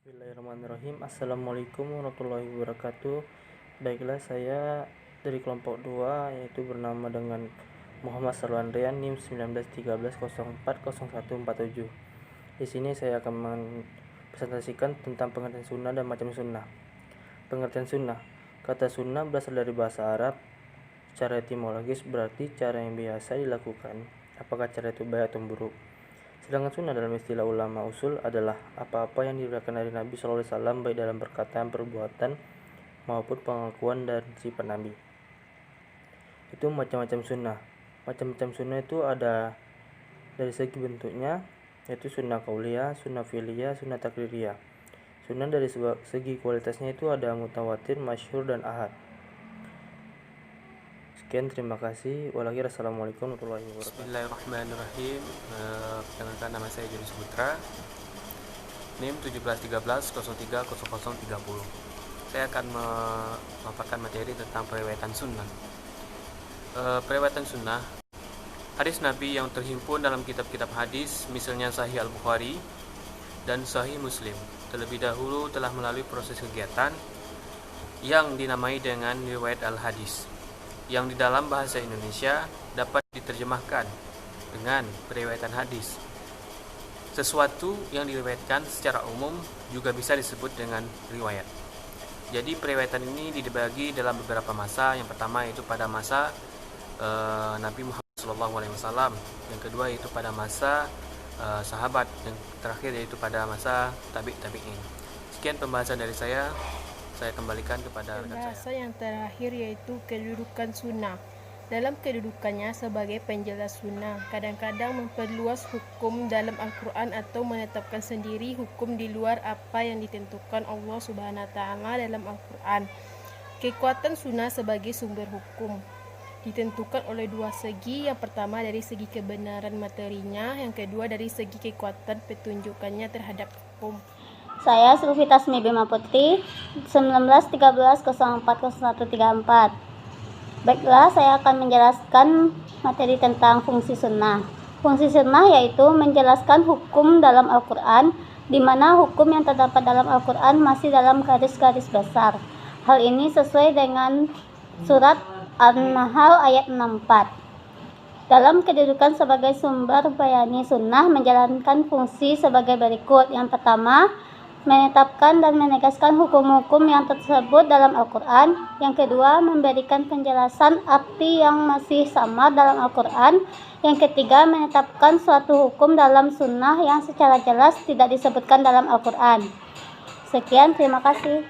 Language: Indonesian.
Bismillahirrahmanirrahim. Assalamualaikum warahmatullahi wabarakatuh. Baiklah, saya dari kelompok 2 yaitu bernama dengan Muhammad Salwandrian NIM 1913040147. Di sini saya akan mempresentasikan tentang pengertian sunnah dan macam sunnah. Pengertian sunnah. Kata sunnah berasal dari bahasa Arab. Secara etimologis berarti cara yang biasa dilakukan, apakah cara itu baik atau buruk. Sedangkan sunnah dalam istilah ulama usul adalah apa-apa yang diriwayatkan dari Nabi SAW baik dalam perkataan, perbuatan maupun pengakuan dan sifat Nabi. Itu macam-macam sunnah. Macam-macam sunnah itu ada dari segi bentuknya, yaitu sunnah qauliyah, sunnah fi'liyah, sunnah takririyah. Sunnah dari segi kualitasnya itu ada mutawatir, masyhur, dan ahad. Sekian, terima kasih. Wassalamualaikum warahmatullahi wabarakatuh. Bismillahirrahmanirrahim. Perkenalkan, nama saya Joni Saputra, NIM 1713030030. Saya akan memaparkan materi tentang periwayatan sunnah. Periwayatan sunnah, hadis Nabi yang terhimpun dalam kitab-kitab hadis, misalnya Sahih Al-Bukhari dan Sahih Muslim, terlebih dahulu telah melalui proses kegiatan yang dinamai dengan riwayat al-hadis, yang di dalam bahasa Indonesia dapat diterjemahkan dengan periwayatan hadis. Sesuatu yang diriwayatkan secara umum juga bisa disebut dengan riwayat. Jadi periwayatan ini dibagi dalam beberapa masa. Yang pertama yaitu pada masa Nabi Muhammad SAW, yang kedua yaitu pada masa sahabat, yang terakhir yaitu pada masa tabi'in. Sekian pembahasan dari saya kembalikan kepada rekan saya. Pembahasan yang terakhir yaitu kedudukan sunnah. Dalam kedudukannya sebagai penjelas sunnah, kadang-kadang memperluas hukum dalam Al-Quran atau menetapkan sendiri hukum di luar apa yang ditentukan Allah Subhanahu wa Ta'ala dalam Al-Quran. Kekuatan sunnah sebagai sumber hukum ditentukan oleh dua segi. Yang pertama dari segi kebenaran materinya, yang kedua dari segi kekuatan petunjukannya terhadap hukum. Saya Sylvi Tasmi Bima Putri, 1913040134. Baiklah, saya akan menjelaskan materi tentang fungsi sunnah. Fungsi sunnah yaitu menjelaskan hukum dalam Al-Quran, di mana hukum yang terdapat dalam Al-Quran masih dalam garis-garis besar. Hal ini sesuai dengan surat An-Nahl ayat 64. Dalam kedudukan sebagai sumber bayani sunnah menjalankan fungsi sebagai berikut. Yang pertama, menetapkan dan menegaskan hukum-hukum yang tersebut dalam Al-Quran. Yang kedua, memberikan penjelasan arti yang masih sama dalam Al-Quran. Yang ketiga, menetapkan suatu hukum dalam sunnah yang secara jelas tidak disebutkan dalam Al-Quran. Sekian, terima kasih.